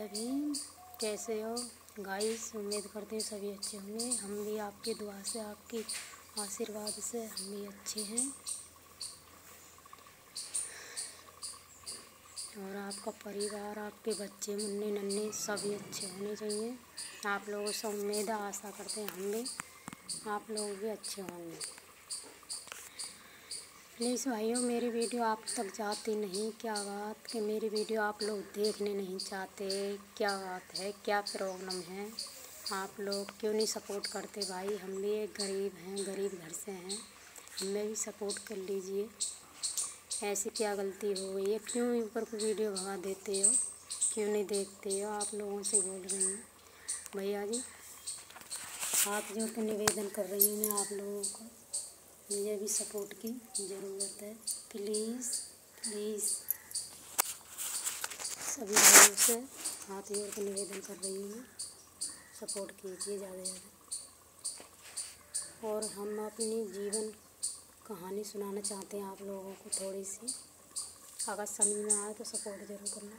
सभी, कैसे हो गाइस। उम्मीद करते हैं सभी अच्छे होंगे। हम भी आपकी दुआ से, आपकी आशीर्वाद से हम भी अच्छे हैं और आपका परिवार, आपके बच्चे, मुन्ने नन्हे सभी अच्छे होने चाहिए। आप लोगों से उम्मीद आशा करते हैं हम भी आप लोग भी अच्छे होंगे। प्लीज़ भाइयों, मेरी वीडियो आप तक जाती नहीं, क्या बात कि मेरी वीडियो आप लोग देखने नहीं चाहते, क्या बात है, क्या प्रॉब्लम है, आप लोग क्यों नहीं सपोर्ट करते भाई। हम भी एक गरीब हैं, गरीब घर से हैं, हमें भी सपोर्ट कर लीजिए। ऐसी क्या गलती हो गई है, क्यों ऊपर को वीडियो भगा देते हो, क्यों नहीं देखते हो। आप लोगों से बोल रही हूँ भैया जी, हाथ जोड़ के निवेदन कर रही हूँ मैं आप लोगों को, मुझे भी सपोर्ट की ज़रूरत है। प्लीज़ प्लीज़ सभी भाइयों से हाथ जोड़ के निवेदन कर रही हूँ, सपोर्ट कीजिए ज़्यादा से ज़्यादा। और हम अपनी जीवन कहानी सुनाना चाहते हैं आप लोगों को थोड़ी सी, अगर समझ में आए तो सपोर्ट ज़रूर करना।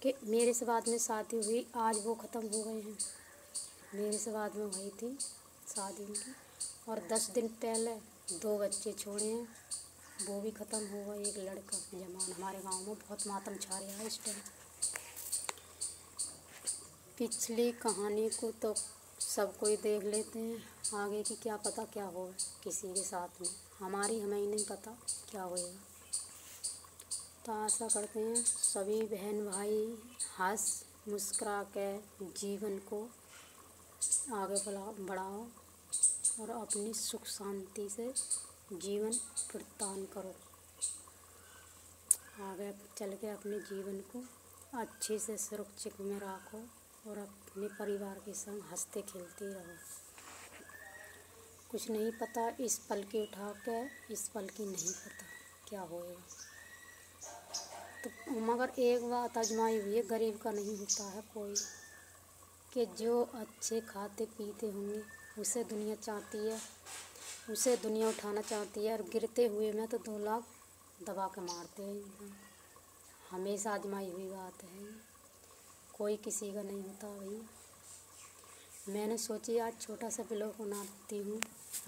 कि मेरे से बाद में शादी हुई, आज वो ख़त्म हो गए हैं। मेरे से बाद में हुई थी शादी उनकी, और 10 दिन पहले 2 बच्चे छोड़े हैं, वो भी ख़त्म हो गए। एक लड़का जवान, हमारे गांव में बहुत मातम छा रहा है इस टाइम। पिछली कहानी को तो सब कोई देख लेते हैं, आगे की क्या पता क्या हो किसी के साथ में, हमारी हमें ही नहीं पता क्या होएगा। तो आशा करते हैं सभी बहन भाई हंस मुस्कुरा के जीवन को आगे बढ़ाओ और अपनी सुख शांति से जीवन प्रदान करो। आगे चल के अपने जीवन को अच्छे से सुरक्षित में रखो और अपने परिवार के संग हंसते खेलते रहो। कुछ नहीं पता इस पल की उठा के, इस पल की नहीं पता क्या होएगा। तो मगर एक बात आजमाई हुई है, गरीब का नहीं होता है कोई, कि जो अच्छे खाते पीते होंगे उसे दुनिया चाहती है, उसे दुनिया उठाना चाहती है, और गिरते हुए में तो 2 लाख दबा के मारते हैं। हमेशा आजमाई हुई बात है, कोई किसी का नहीं होता भाई। मैंने सोची आज छोटा सा ब्लॉग बनाती हूँ,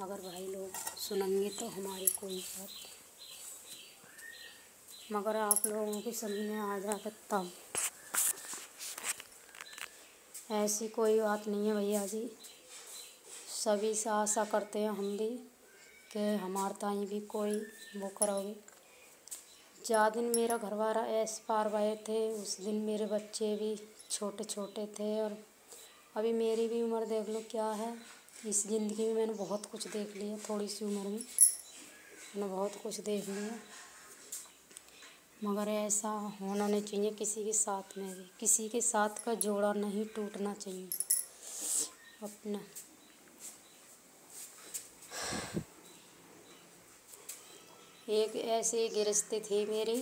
अगर भाई लोग सुनेंगे तो हमारी कोई बात, मगर आप लोगों की समझ में आ जाता तब। ऐसी कोई बात नहीं है भैया जी, सभी से आशा करते हैं हम भी कि हमारे ताई भी कोई वो करोगे। जा दिन मेरा घरवाला ऐसे पार गए थे, उस दिन मेरे बच्चे भी छोटे छोटे थे, और अभी मेरी भी उम्र देख लो क्या है। इस ज़िंदगी में मैंने बहुत कुछ देख लिया, थोड़ी सी उम्र में मैंने बहुत कुछ देख लिया, मगर ऐसा होना नहीं चाहिए किसी के साथ में भी, किसी के साथ का जोड़ा नहीं टूटना चाहिए अपना। एक ऐसी गृहस्थी थी मेरी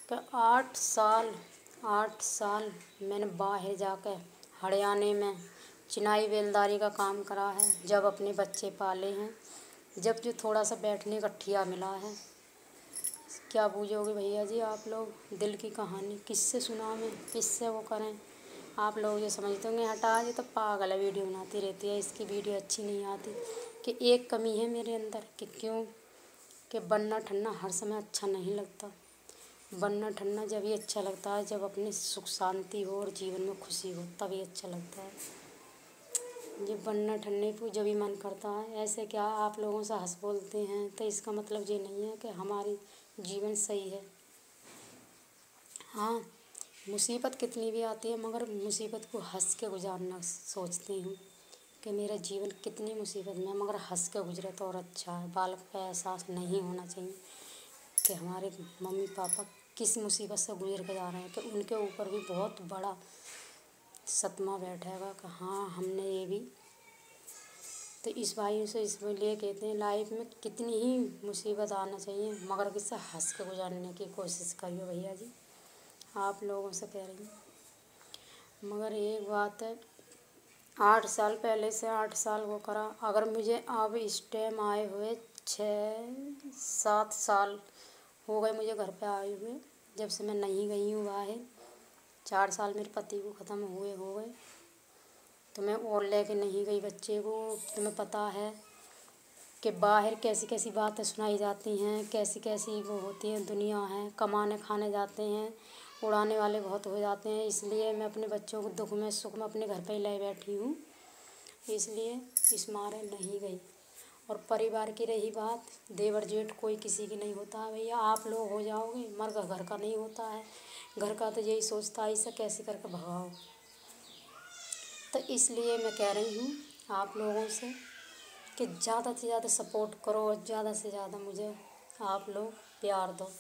कि 8 साल मैंने बाहर जाकर हरियाणा में चिनाई बेलदारी का काम करा है, जब अपने बच्चे पाले हैं, जब जो थोड़ा सा बैठने का ठिया मिला है। क्या बूझोगे भैया जी आप लोग, दिल की कहानी किससे सुनावें, किससे वो करें। आप लोग ये समझते होंगे हटा ये तो पागल है, वीडियो बनाती रहती है, इसकी वीडियो अच्छी नहीं आती। कि एक कमी है मेरे अंदर कि क्यों कि बनना ठन्ना हर समय अच्छा नहीं लगता। बनना ठन्ना जब ही अच्छा लगता है जब अपनी सुख शांति हो और जीवन में खुशी हो, तभी अच्छा लगता है। ये बनना ठन्ने को जब भी मन करता है, ऐसे क्या आप लोगों से हंस बोलते हैं तो इसका मतलब ये नहीं है कि हमारी जीवन सही है। हाँ, मुसीबत कितनी भी आती है, मगर मुसीबत को हंस के गुजारना सोचती हूँ कि मेरा जीवन कितनी मुसीबत में, मगर हंस के गुजरे तो और अच्छा है। बालक का एहसास नहीं होना चाहिए कि हमारे मम्मी पापा किस मुसीबत से गुजर के जा रहे हैं, कि उनके ऊपर भी बहुत बड़ा सतमा बैठेगा कि हाँ हमने ये भी। तो इस भाई से इसलिए कहते हैं लाइफ में कितनी ही मुसीबत आना चाहिए, मगर किससे हंस के गुजारने की कोशिश करिए भैया जी, आप लोगों से कह रही हूँ। मगर एक बात है, 8 साल पहले से 8 साल वो करा, अगर मुझे अब इस टाइम आए हुए 6-7 साल हो गए मुझे घर पे आए हुए, जब से मैं नहीं गई हूँ बाहर, 4 साल मेरे पति को ख़त्म हुए हो गए, तो मैं और लेके नहीं गई बच्चे को। तुम्हें पता है कि बाहर कैसी कैसी बातें सुनाई जाती हैं, कैसी कैसी वो होती हैं, दुनिया है, कमाने खाने जाते हैं, उड़ाने वाले बहुत हो जाते हैं। इसलिए मैं अपने बच्चों को दुख में सुख में अपने घर पे ही ले बैठी हूँ, इसलिए इस मारे नहीं गई। और परिवार की रही बात, देवर जेठ कोई किसी की नहीं होता है भैया, आप लोग हो जाओगे मगर घर का नहीं होता है। घर का तो यही सोचता है इसे कैसे करके भगाओ। तो इसलिए मैं कह रही हूँ आप लोगों से कि ज़्यादा से ज़्यादा सपोर्ट करो और ज़्यादा से ज़्यादा मुझे आप लोग प्यार दो।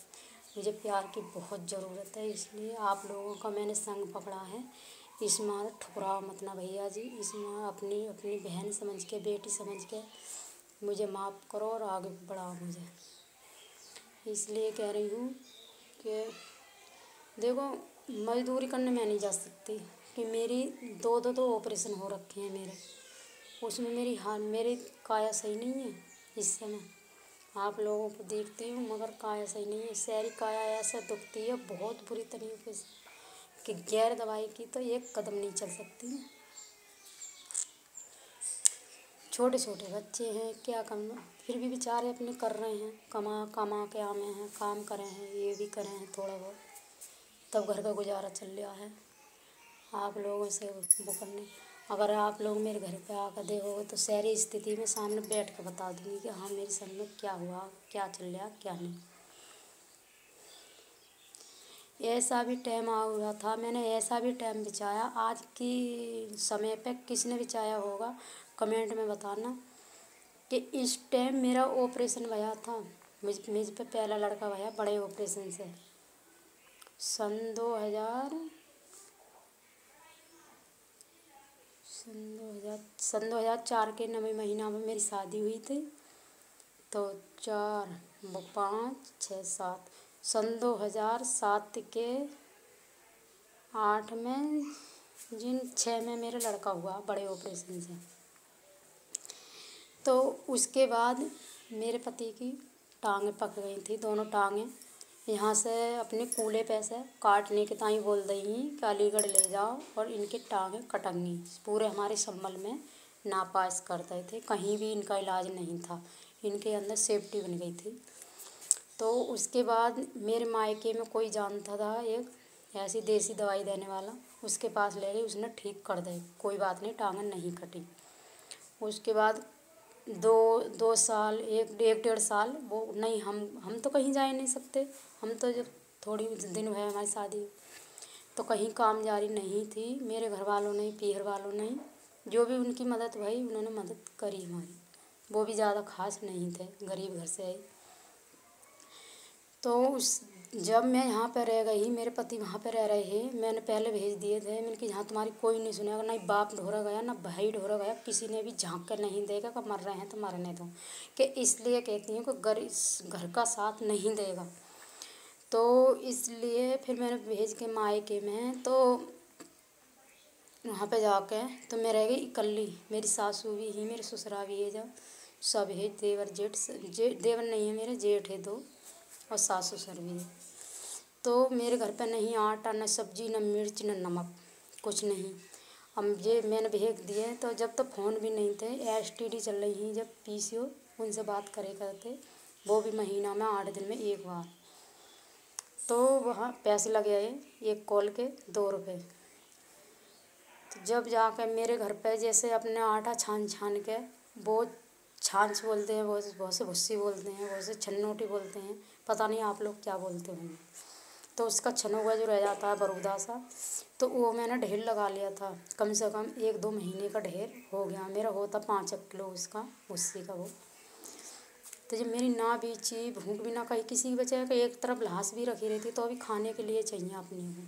मुझे प्यार की बहुत ज़रूरत है, इसलिए आप लोगों का मैंने संग पकड़ा है। इसमें ठुकराओ मत ना भैया जी, इसमें अपनी अपनी बहन समझ के, बेटी समझ के मुझे माफ़ करो और आगे बढ़ाओ मुझे। इसलिए कह रही हूँ कि देखो, मजदूरी करने मैं नहीं जा सकती कि मेरी दो ऑपरेशन हो रखे हैं मेरे, उसमें मेरी काया सही नहीं है। इस समय आप लोगों को देखती हूँ मगर काया सही नहीं है। सारी काया ऐसे दुखती है बहुत बुरी तरीके से कि गैर दवाई की तो एक कदम नहीं चल सकती। छोटे छोटे बच्चे हैं, क्या करना, फिर भी बेचारे अपने कर रहे हैं, कमा कमा के आए हैं, काम करे हैं, ये भी करे हैं थोड़ा बहुत, तब घर का गुजारा चल रहा है। आप लोगों से वो करने, अगर आप लोग मेरे घर पे आकर देखोगे तो सारी स्थिति में सामने बैठ के बता दूँगी कि हाँ मेरे सर में क्या हुआ, क्या चल रहा, क्या नहीं। ऐसा भी टाइम आ हुआ था, मैंने ऐसा भी टाइम बिताया, आज की समय पे किसने बिताया होगा कमेंट में बताना, कि इस टाइम मेरा ऑपरेशन भया था। मुझ पे पहला लड़का भया बड़े ऑपरेशन से सन 2004 के 9वें महीना में मेरी शादी हुई थी। तो 4 5 6 7 सन 2007 के 8 में 6 में मेरा लड़का हुआ बड़े ऑपरेशन से। तो उसके बाद मेरे पति की टांगें पक गई थी, दोनों टांगें यहाँ से अपने कूले पे से काटने के ताई बोल रही कि अलीगढ़ ले जाओ और इनकी टांगें कटेंगी। पूरे हमारे संभल में नापास करते थे, कहीं भी इनका इलाज नहीं था, इनके अंदर सेफ्टी बन गई थी। तो उसके बाद मेरे मायके में कोई जानता था एक ऐसी देसी दवाई देने वाला, उसके पास ले गई, उसने ठीक कर दी, कोई बात नहीं, टांगें नहीं कटी। उसके बाद 2 साल, एक 1.5 साल वो नहीं, हम तो कहीं जा ही नहीं सकते। हम तो जब थोड़ी दिन हुए हमारी शादी तो कहीं काम जारी नहीं थी। मेरे घर वालों ने, पीहर वालों ने, जो भी उनकी मदद भई उन्होंने मदद करी हमारी, वो भी ज़्यादा खास नहीं थे, गरीब घर से आई। तो जब मैं यहाँ पर रह गई, मेरे पति वहाँ पर रह रहे हैं, मैंने पहले भेज दिए थे, मैंने कि यहाँ तुम्हारी कोई नहीं सुनेगा, ना बाप ढोरा गया ना भाई ढोरा गया, किसी ने भी झांक कर नहीं देगा कि मर रहे हैं तो मरने दो, कि इसलिए कहती हूँ कि घर का साथ नहीं देगा। तो इसलिए फिर मैंने भेज के मायके में, तो वहाँ पे जाके तो मैं रह गई इकल्ली, मेरी सासू भी ही, मेरे ससुरा भी है, जब सब है, देवर जेठ, देवर नहीं है मेरे, जेठ है 2 और सास ससुर भी है। तो मेरे घर पे नहीं आटा, न सब्जी, न मिर्च, न नमक, कुछ नहीं। अब ये मैंने भेज दिए, तो जब तो फ़ोन भी नहीं थे, STD चल रही हैं, जब PCO उनसे बात करे करते, वो भी महीना में 8 दिन में एक बार। तो वहाँ पैसे लगे आए एक कॉल के 2 रुपये। तो जब जाकर मेरे घर पे जैसे अपने आटा छान छान के, वो छाछ बोलते हैं, बहुत से भुस्सी बोलते हैं, बहुत से छन्नोटी बोलते हैं, पता नहीं आप लोग क्या बोलते होंगे। तो उसका छनोगा जो रह जाता है बरूदा सा, तो वो मैंने ढेर लगा लिया था, कम से कम 1-2 महीने का ढेर हो गया मेरा, होता 5 किलो उसका भुस्सी का वो। तो जब मेरी ना बीची, भूख भी ना कहीं किसी की बचाए कि एक तरफ लाश भी रखी रहती, तो अभी खाने के लिए चाहिए अपने को,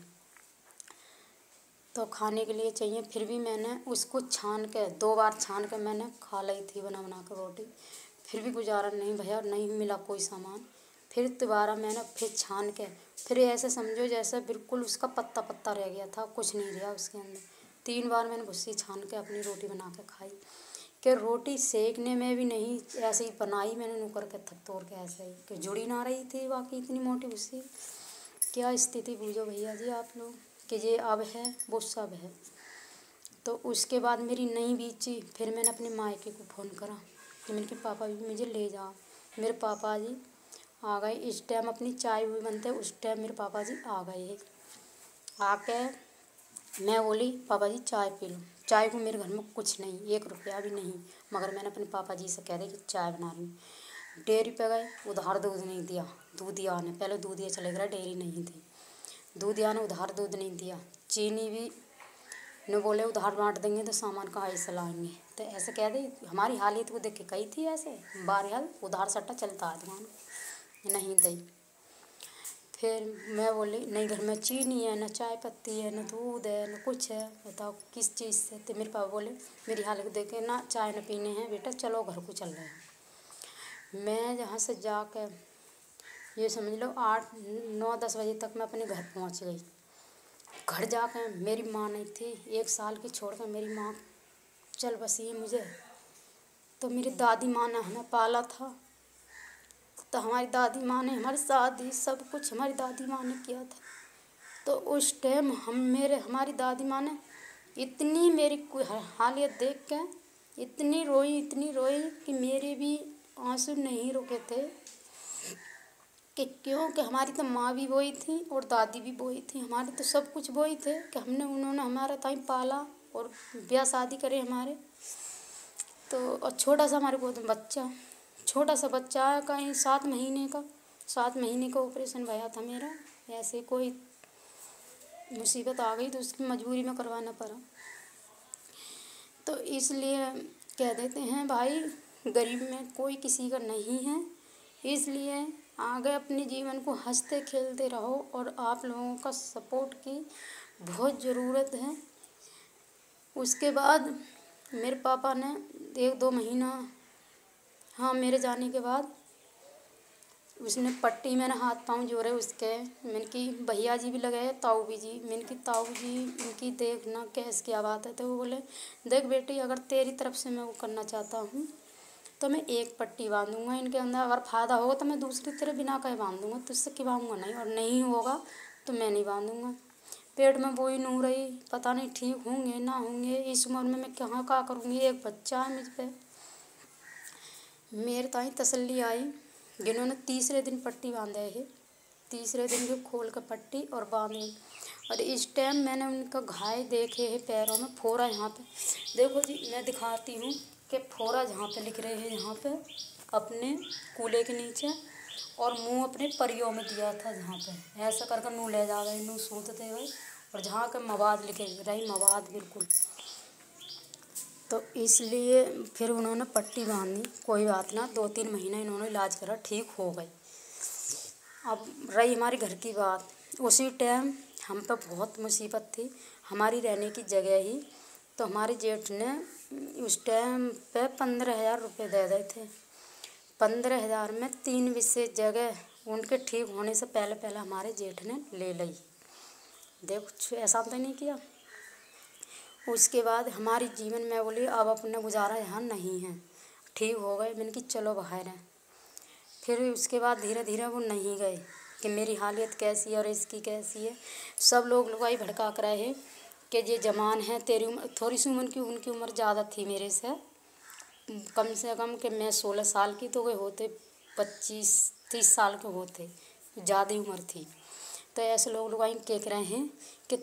तो खाने के लिए चाहिए, फिर भी मैंने उसको छान के 2 बार छान के मैंने खा ली थी बना बना के रोटी, फिर भी गुजारा नहीं भैया, नहीं मिला कोई सामान। फिर दोबारा मैंने फिर छान के, फिर ऐसे समझो जैसे बिल्कुल उसका पत्ता पत्ता रह गया था, कुछ नहीं रहा उसके अंदर। 3 बार मैंने भुस्सी छान के अपनी रोटी बना के खाई, कि रोटी सेकने में भी नहीं, ऐसे ही बनाई मैंने नुकर के थक तोड़ के, ऐसे ही कि जुड़ी ना रही थी बाकी इतनी मोटी भुस्सी। क्या स्थिति बूझो भैया जी आप लोग, कि ये अब है वो सब है। तो उसके बाद मेरी नहीं बीची, फिर मैंने अपने मायके को फ़ोन करा कि मैंने कि पापा भी मुझे ले जाओ। मेरे पापा जी आ गए। इस टाइम अपनी चाय भी बनते उस टाइम मेरे पापा जी आ गए हैं। आके मैं बोली पापा जी चाय पी लो। चाय को मेरे घर में कुछ नहीं, 1 रुपया भी नहीं, मगर मैंने अपने पापा जी से कह दी कि चाय बना रही हूँ। डेयरी पे गए, उधार दूध नहीं दिया। दूधिया ने पहले दूधिया चले गया, डेयरी नहीं थी। दूधिया ने उधार दूध नहीं दिया। चीनी भी ने बोले उधार बांट देंगे तो सामान कहाँ से लाएंगे। तो ऐसे कह दे, हमारी हालत को देख के कही थी ऐसे बहरहाल उधार सट्टा चलता है दुकान नहीं दी। फिर मैं बोली नहीं घर में चीनी है, न चाय पत्ती है, न दूध है, न कुछ है, बताओ किस चीज़ से। तो मेरे पापा बोले मेरी हालत देख के ना चाय न पीने हैं बेटा, चलो घर को चल रहे हैं। मैं जहाँ से जाकर ये समझ लो 8, 9, 10 बजे तक मैं अपने घर पहुँच गई। घर जाकर मेरी माँ नहीं थी, 1 साल की छोड़कर मेरी माँ चल बसी है मुझे। तो मेरी दादी माँ ने हमें पाला था। तो हमारी दादी माँ ने हमारी शादी सब कुछ हमारी दादी माँ ने किया था। तो उस टाइम हमारी दादी माँ ने इतनी मेरी हालत देख के इतनी रोई कि मेरे भी आंसू नहीं रुके थे। कि क्योंकि हमारी तो माँ भी वही थी और दादी भी वही थी, हमारे तो सब कुछ वही थे कि उन्होंने हमारा टाइम पाला और ब्याह शादी करे हमारे। तो और छोटा सा हमारे गोद में बच्चा, छोटा सा बच्चा है कहीं 7 महीने का। 7 महीने का ऑपरेशन भया था मेरा। ऐसे कोई मुसीबत आ गई तो उसकी मजबूरी में करवाना पड़ा। तो इसलिए कह देते हैं भाई गरीब में कोई किसी का नहीं है। इसलिए आगे अपने जीवन को हंसते खेलते रहो और आप लोगों का सपोर्ट की बहुत ज़रूरत है। उसके बाद मेरे पापा ने 1-2 महीना हाँ मेरे जाने के बाद उसने पट्टी मैंने हाथ पाँव जोड़े उसके। मैंने कि भैया जी भी लगे, ताऊ भी जी। मैंने कि ताऊ जी इनकी देखना कैसे क्या बात है। तो वो बोले देख बेटी अगर तेरी तरफ से मैं वो करना चाहता हूँ तो मैं 1 पट्टी बांधूंगा इनके अंदर, अगर फ़ायदा होगा तो मैं दूसरी तेरे बिना कहे बांध दूँगा, तुझसे खिलाऊँगा नहीं, और नहीं होगा तो मैं नहीं बांधूँगा। पेट में बोई नू रही, पता नहीं ठीक होंगे ना होंगे। इस उम्र में मैं कहाँ क्या करूँगी, एक बच्चा है मुझ पर। मेरे ताई तसल्ली आई जिन्होंने तीसरे दिन पट्टी बांधे है। तीसरे दिन को खोल कर पट्टी और बांधे। और इस टाइम मैंने उनका घाव देखे हैं पैरों में, फोड़ा यहाँ पे देखो जी, मैं दिखाती हूँ कि फोड़ा जहाँ पे लिख रहे हैं, यहाँ पे अपने कूल्हे के नीचे, और मुंह अपने परियों में दिया था जहाँ पे ऐसा करके नू ले जा गए, नू सूतते हुए, और जहाँ के मवाद लिखे रही मवाद बिल्कुल। तो इसलिए फिर उन्होंने पट्टी बांधी, कोई बात ना, 2-3 महीने इन्होंने इलाज करा, ठीक हो गई। अब रही हमारे घर की बात, उसी टाइम हम पे बहुत मुसीबत थी, हमारी रहने की जगह ही। तो हमारे जेठ ने उस टाइम पे 15,000 रुपये दे दिए थे। 15,000 में 3 विशेष जगह उनके ठीक होने से पहले हमारे जेठ ने ले ली। देखो ऐसा तो नहीं किया। उसके बाद हमारी जीवन में बोली अब अपना गुजारा यहाँ नहीं है, ठीक हो गए। मैंने कि चलो बाहर हैं। फिर उसके बाद धीरे धीरे वो नहीं गए कि मेरी हालत कैसी है और इसकी कैसी है। सब लोग लुगाई भड़का कर रहे हैं कि ये जवान है, तेरी उम्र थोड़ी सी उम्र की, उनकी उम्र ज़्यादा थी मेरे से कम कि मैं 16 साल की, तो वे होते 25-30 साल के होते, ज़्यादा उम्र थी। तो ऐसे लोग लुगाई कह रहे हैं कि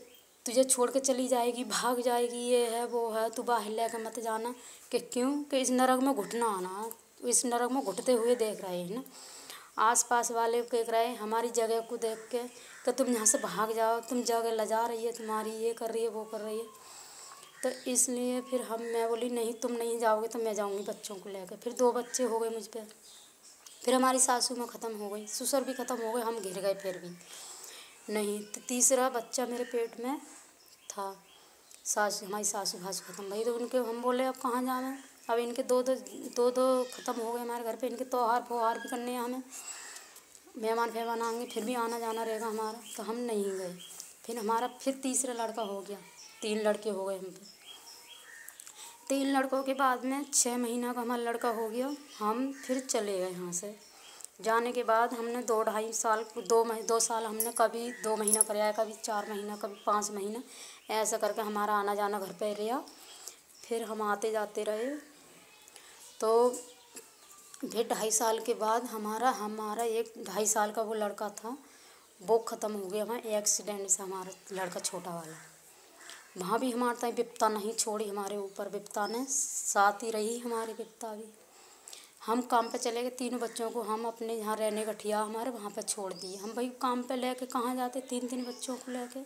तुझे छोड़ के चली जाएगी, भाग जाएगी, ये है वो है, तू बाहर लेकर मत जाना। कि क्यों कि इस नरक में घुटना आना, इस नरक में घुटते हुए देख रहे हैं ना। आसपास वाले कह रहे हैं हमारी जगह को देख के कि तुम यहाँ से भाग जाओ, तुम जगह लजा रही है तुम्हारी, ये कर रही है वो कर रही है। तो इसलिए फिर मैं बोली नहीं तुम नहीं जाओगे तो मैं जाऊँगी बच्चों को लेकर। फिर 2 बच्चे हो गए मुझ पर। फिर हमारी सासू माँ ख़त्म हो गई, ससुर भी ख़त्म हो गए, हम घिर गए फिर भी नहीं। तो तीसरा बच्चा मेरे पेट में था। हमारी सासू भासू ख़त्म भई, तो उनके हम बोले अब कहाँ जाना। अब इनके दो ख़त्म हो गए हमारे घर पे। इनके त्योहार फोहार भी करने हैं, हमें मेहमान फहमान आएंगे, फिर भी आना जाना रहेगा हमारा, तो हम नहीं गए। फिर हमारा तीसरा लड़का हो गया, 3 लड़के हो गए हम पे। 3 लड़कों के बाद में 6 महीना का हमारा लड़का हो गया, हम फिर चले गए यहाँ से। जाने के बाद हमने 2-2.5 साल 2 साल हमने कभी 2 महीना कराया है, कभी 4 महीना, कभी 5 महीना, ऐसा करके हमारा आना जाना घर पे रहा। फिर हम आते जाते रहे। तो फिर 2.5 साल के बाद हमारा एक 2.5 साल का वो लड़का था, वो ख़त्म हो गया वहाँ एक्सीडेंट से, हमारा लड़का छोटा वाला। वहाँ भी हमारे ताई विपत्ता नहीं छोड़ी, हमारे ऊपर विपत्ता ने साथ ही रही, हमारी विपत्ता भी। हम काम पे चले गए, तीनों बच्चों को हम अपने यहाँ रहने का ठिया हमारे वहाँ पे छोड़ दिए। हम भाई काम पे लेके कहाँ जाते, 3 बच्चों को लेके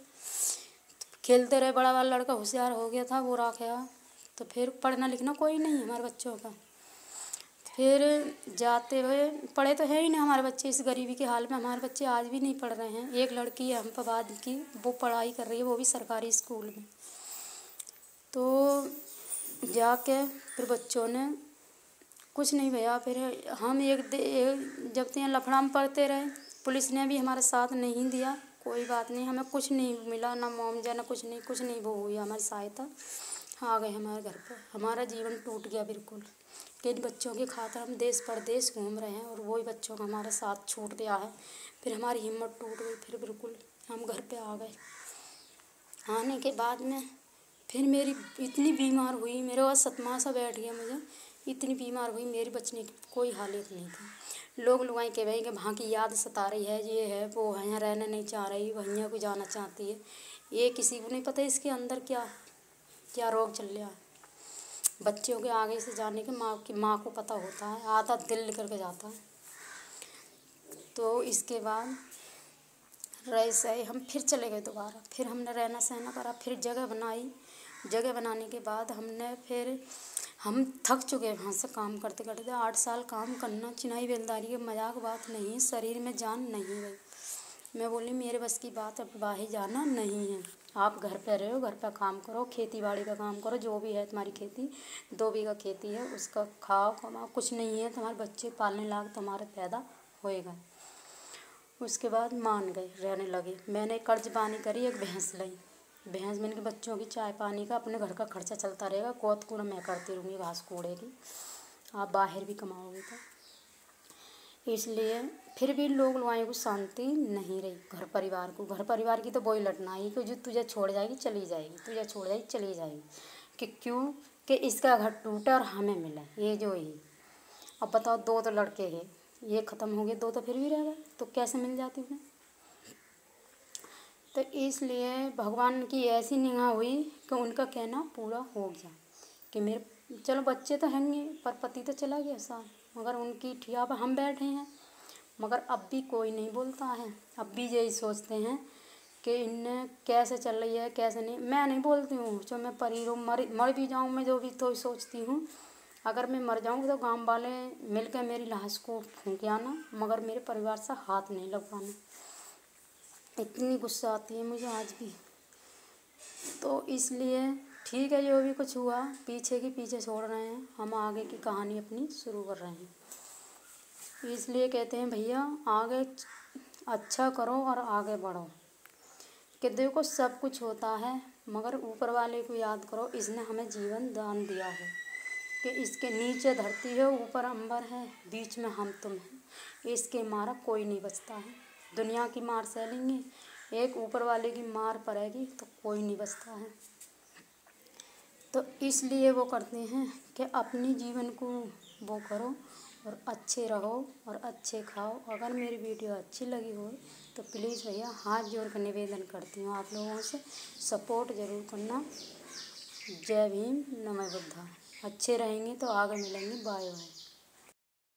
खेलते रहे। बड़ा वाला लड़का होशियार हो गया था, वो रख गया। तो फिर पढ़ना लिखना कोई नहीं है हमारे बच्चों का। फिर जाते हुए पढ़े तो है ही नहीं हमारे बच्चे, इस गरीबी के हाल में हमारे बच्चे आज भी नहीं पढ़ रहे हैं। एक लड़की है हम पर बाद की, वो पढ़ाई कर रही है, वो भी सरकारी स्कूल में। तो जाके फिर बच्चों ने कुछ नहीं भैया। फिर हम जब तक लफड़ा में पढ़ते रहे, पुलिस ने भी हमारा साथ नहीं दिया। कोई बात नहीं, हमें कुछ नहीं मिला, ना मुआवजा ना कुछ नहीं वो हुई हमारी सहायता। आ गए हमारे घर पर, हमारा जीवन टूट गया बिल्कुल। कि इन बच्चों की खातिर हम देश परदेश घूम रहे हैं और वही बच्चों का हमारा साथ छूट गया है। फिर हमारी हिम्मत टूट गई, फिर बिल्कुल हम घर पे आ गए। आने के बाद में फिर मेरी इतनी बीमार हुई, मेरे पास सतमा सा बैठ गया मुझे, इतनी बीमार हुई, मेरी बचने की कोई हालत नहीं थी। लोग लुगाई के भाई कि वहाँ की याद सता रही है, ये है वो है, यहाँ रहना नहीं चाह रही, वहीं को जाना चाहती है। ये किसी को नहीं पता इसके अंदर क्या क्या रोग चल रहा है। बच्चों के आगे से जाने के माँ को पता होता है, आधा दिल निकल के जाता है। तो इसके बाद रह सही हम फिर चले गए दोबारा। फिर हमने रहना सहना करा, फिर जगह बनाई। जगह बनाने के बाद हम थक चुके वहाँ से काम करते करते। 8 साल काम करना चिनाई बेलदारी की मजाक बात नहीं है, शरीर में जान नहीं गई। मैं बोली मेरे बस की बात अब बाहर जाना नहीं है, आप घर पे रहो, घर पे काम करो, खेती बाड़ी का काम करो, जो भी है तुम्हारी खेती 2 बीघा खेती है, उसका खाओ कमाओ, कुछ नहीं है तुम्हारे बच्चे पालने लायक तुम्हारे पैदा होएगा। उसके बाद मान गए, रहने लगे। मैंने कर्ज पानी करी, एक भैंस ली। भैंस मैंने के बच्चों की चाय पानी का, अपने घर का खर्चा चलता रहेगा, गोत कूड़ा मैं करती रहूँगी, घास कूड़े की, आप बाहर भी कमाओगे तो। इसलिए फिर भी लोग लुगाई को शांति नहीं रही। घर परिवार की तो वही लटना ही कि जो तुझे छोड़ जाएगी चली जाएगी, तुझे छोड़ जाएगी चली जाएगी, कि क्यों कि इसका घर टूटा और हमें मिला, ये जो ही। अब बताओ 2 तो लड़के हैं, ये ख़त्म हो गए, 2 तो फिर भी रह गए, तो कैसे मिल जाती उन्हें। तो इसलिए भगवान की ऐसी निगाह हुई कि उनका कहना पूरा हो गया कि मेरे चलो बच्चे तो हैंगे, पर पति तो चला गया साथ, मगर उनकी ठिया पर हम बैठे हैं। मगर अब भी कोई नहीं बोलता है, अब भी यही सोचते हैं कि इन्हें कैसे चल रही है कैसे नहीं। मैं नहीं बोलती हूँ, जो मैं परी हूँ, मर भी जाऊँ मैं, जो भी तो सोचती हूँ अगर मैं मर जाऊँ तो गांव वाले मिलकर मेरी लाश को फूंक आना, मगर मेरे परिवार से हाथ नहीं लगवाना। इतनी गुस्सा आती है मुझे आज भी। तो इसलिए ठीक है, जो भी कुछ हुआ पीछे की पीछे छोड़ रहे हैं, हम आगे की कहानी अपनी शुरू कर रहे हैं। इसलिए कहते हैं भैया आगे अच्छा करो और आगे बढ़ो, कि देखो सब कुछ होता है, मगर ऊपर वाले को याद करो, इसने हमें जीवन दान दिया है कि इसके नीचे धरती है, ऊपर अंबर है, बीच में हम तुम हैं, इसके मारा कोई नहीं बचता है। दुनिया की मार सह लेंगे, एक ऊपर वाले की मार पड़ेगी तो कोई नहीं बचता है। तो इसलिए वो करते हैं कि अपनी जीवन को वो करो और अच्छे रहो और अच्छे खाओ। अगर मेरी वीडियो अच्छी लगी हो तो प्लीज़ भैया हाथ जोड़ कर निवेदन करती हूँ आप लोगों से, सपोर्ट ज़रूर करना। जय भीम, नमः बुद्धा। अच्छे रहेंगे तो आगे मिलेंगे, बाय बाय।